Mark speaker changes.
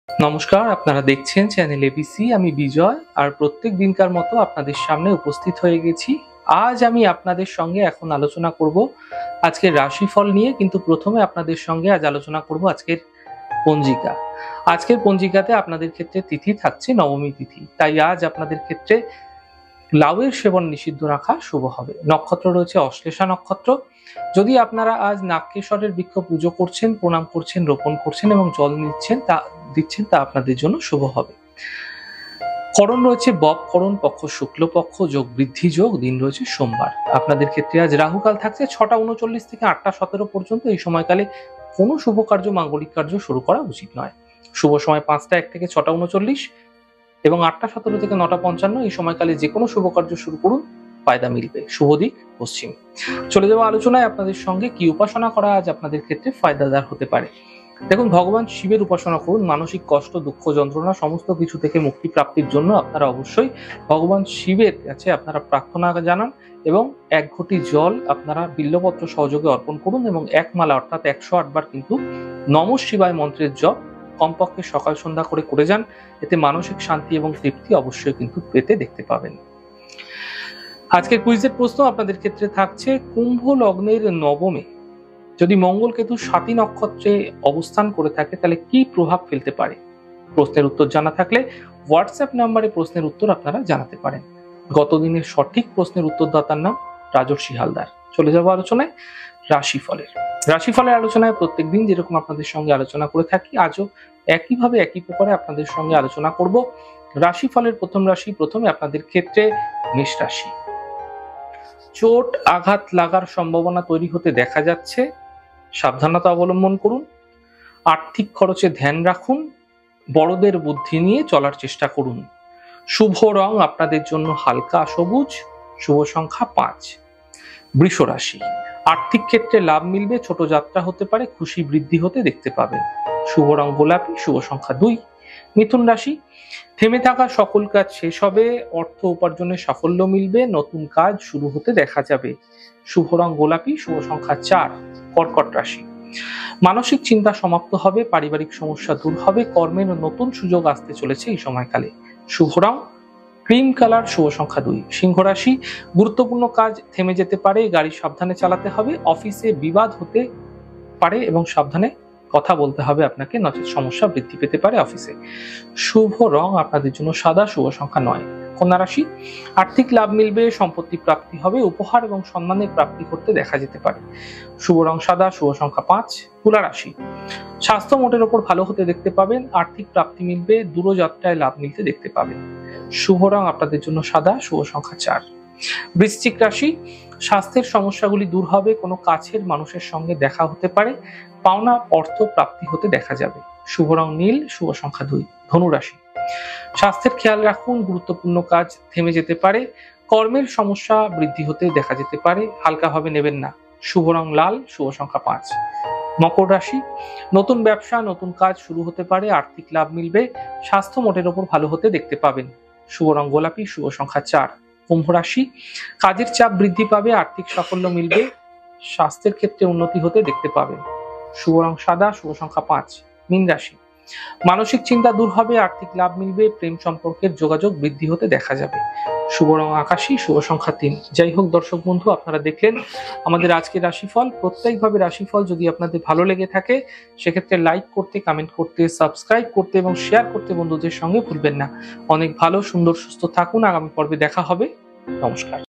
Speaker 1: নমস্কার, আপনারা দেখছেন চ্যানেল এবিসি। আমি বিজয়, আর প্রত্যেক দিনকার মতো আপনাদের সামনে উপস্থিত হয়ে গেছি। আজ আমি আপনাদের সঙ্গে এখন আলোচনা করব আজকের রাশিফল নিয়ে, কিন্তু প্রথমে আপনাদের সঙ্গে আজ আলোচনা করব আজকের পঞ্জিকা। আজকের পঞ্জিকাতে আপনাদের ক্ষেত্রে তিথি থাকছে নবমী তিথি, তাই আজ আপনাদের ক্ষেত্রে লাউয়ের সেবন নিষিদ্ধ রাখা শুভ হবে। নক্ষত্র রয়েছে অশ্লেষা নক্ষত্র। যদি আপনারা আজ নাগকেশ্বরের বৃক্ষ পুজো করছেন, প্রণাম করছেন, রোপণ করছেন এবং জল দিচ্ছেন, তা আপনাদের জন্য শুভ হবে। করণ রয়েছে বব করণ, পক্ষ শুক্লপক্ষ, যোগ বৃদ্ধি যোগ, দিন রয়েছে সোমবার। আপনাদের ক্ষেত্রে আজ রাহুকাল থাকছে 6টা 39 থেকে 8টা 17 পর্যন্ত। এই সময়কালে কোনো শুভ কার্য, মাঙ্গলিক কার্য শুরু করা উচিত নয়। শুভ সময় 5টা 1 থেকে 6টা 39 এবং 8টা 17 থেকে 9টা 55। এই সময়কালে যে কোনো শুভ কার্য শুরু করুন, ফায়দা মিলবে। শুভ দিক পশ্চিম। চলে যাওয়া আলোচনায় আপনাদের সঙ্গে কি উপাসনা করা আজ আপনাদের ক্ষেত্রে ফায়দাদার হতে পারে। দেখুন, ভগবান শিবের উপাসনা করুন। মানসিক কষ্ট, দুঃখ, যন্ত্রণা সমস্ত কিছু থেকে মুক্তি প্রাপ্তির জন্য আপনারা অবশ্যই ভগবান শিবের কাছে আপনারা প্রার্থনা জানান এবং 1 ঘটি জল আপনারা বিল্লপত্র সহযোগে অর্পণ করুন এবং 1 মালা অর্থাৎ 108 বার কিন্তু নমঃ শিবায় মন্ত্রের জপ কমপক্ষে সকাল সন্ধ্যা করে যান। এতে মানসিক শান্তি এবং তৃপ্তি অবশ্যই কিন্তু পেতে দেখতে পাবেন। আজকের কুইজের প্রশ্ন আপনাদের ক্ষেত্রে থাকছে, কুম্ভ লগ্নের নবমে যদি মঙ্গল কেতু 7ই নক্ষত্রে অবস্থান করে থাকে তাহলে কি প্রভাব ফেলতে পারে। প্রশ্নের উত্তর জানা থাকলে হোয়াটসঅ্যাপ নাম্বারে প্রশ্নের উত্তর আপনারা জানাতে পারেন। গত দিনের সঠিক প্রশ্নের উত্তরদাতার নাম রাজর্ষি হালদার। চলে যাবো আলোচনায় রাশিফলের আলোচনায় প্রত্যেকদিন যেরকম আপনাদের সঙ্গে আলোচনা করে থাকি, আজও একইভাবে একই প্রকারে আপনাদের সঙ্গে আলোচনা করব। রাশিফলের প্রথম রাশি, প্রথমে আপনাদের ক্ষেত্রে মেষ রাশি। চোট আঘাত লাগার সম্ভাবনা তৈরি হতে দেখা যাচ্ছে, সাবধানতা অবলম্বন করুন। আর্থিক খরচে ধ্যান রাখুন, বড়দের বুদ্ধি নিয়ে চলার চেষ্টা করুন। শুভ রং আপনাদের জন্য হালকা সবুজ, শুভ সংখ্যা 5। বৃষ রাশি, আর্থিক ক্ষেত্রে লাভ মিলবে, ছোট যাত্রা হতে পারে, খুশি বৃদ্ধি হতে দেখতে পাবেন। শুভ রং গোলাপি, শুভ সংখ্যা 2। মিথুন রাশি, থেমে থাকা সকল কাজ শেষ হবে, অর্থ উপার্জনে সাফল্য মিলবে, নতুন কাজ শুরু হতে দেখা যাবে। শুভ রং গোলাপি, শুভ সংখ্যা 4। কর্কট রাশি, মানসিক চিন্তা সমাপ্ত হবে, পারিবারিক সমস্যা দূর হবে, কর্মের নতুন সুযোগ আসতে চলেছে এই সময়কালে। শুভ রং ক্রিম কালার, শুভ সংখ্যা 2। সিংহ রাশি, গুরুত্বপূর্ণ কাজ থেমে যেতে পারে, গাড়ি সাবধানে চালাতে হবে, অফিসে বিবাদ হতে পারে এবং সাবধানে কথা বলতে হবে আপনাকে, নচেত সমস্যা বৃদ্ধি পেতে পারে অফিসে। শুভ রং আপনাদের জন্য সাদা, শুভ সংখ্যা 9। কন্যা রাশি, আর্থিক লাভ মিলবে, সম্পত্তি প্রাপ্তি হবে, উপহার এবং সম্মানের প্রাপ্তি করতে দেখা যেতে পারে। শুভ রং সাদা, শুভ সংখ্যা 5। তুলা রাশি, স্বাস্থ্য মোটের ওপর ভালো হতে দেখতে পাবেন, আর্থিক প্রাপ্তি মিলবে, দূরযাত্রায় লাভ মিলতে দেখতে পাবেন। শুভ রং আপনাদের জন্য সাদা, শুভ সংখ্যা 4। বৃশ্চিক রাশি, স্বাস্থ্যের সমস্যাগুলি দূর হবে, কোনো কাছের মানুষের সঙ্গে দেখা হতে পারে, পাওনা অর্থ প্রাপ্তি হতে দেখা যাবে। শুভ রং নীল, শুভ সংখ্যা 2। ধনু রাশি, স্বাস্থ্যের খেয়াল রাখুন, গুরুত্বপূর্ণ কাজ থেমে যেতে পারে, কর্মের সমস্যা বৃদ্ধি হতে দেখা যেতে পারে, হালকাভাবে নেবেন না। শুভ রং লাল, শুভ সংখ্যা 5। মকর রাশি, নতুন ব্যবসা, নতুন কাজ শুরু হতে পারে, আর্থিক লাভ মিলবে, স্বাস্থ্য মোটের ওপর ভালো হতে দেখতে পাবেন। শুভ রং গোলাপি, শুভ সংখ্যা 4। কুম্ভ রাশি, কাজের চাপ বৃদ্ধি পাবে, আর্থিক সাফল্য মিলবে, স্বাস্থ্যের ক্ষেত্রে উন্নতি হতে দেখতে পাবেন। শুভ রং সাদা, শুভ সংখ্যা 5। মীন রাশি, মানসিক চিন্তা দূর হবে, আর্থিক লাভ মিলবে, প্রেম সম্পর্কের যোগাযোগ বৃদ্ধি হতে দেখা যাবে। শুভ রং আকাশী, শুভ সংখ্যা 3। যাই হোক দর্শক বন্ধু, আপনারা দেখলেন আমাদের আজকের রাশিফল। প্রত্যেকভাবে রাশিফল যদি আপনাদের ভালো লেগে থাকে সেক্ষেত্রে লাইক করতে, কমেন্ট করতে, সাবস্ক্রাইব করতে এবং শেয়ার করতে বন্ধুদের সঙ্গে ভুলবেন না। অনেক ভালো, সুন্দর, সুস্থ থাকুন। আগামী পর্বে দেখা হবে। নমস্কার।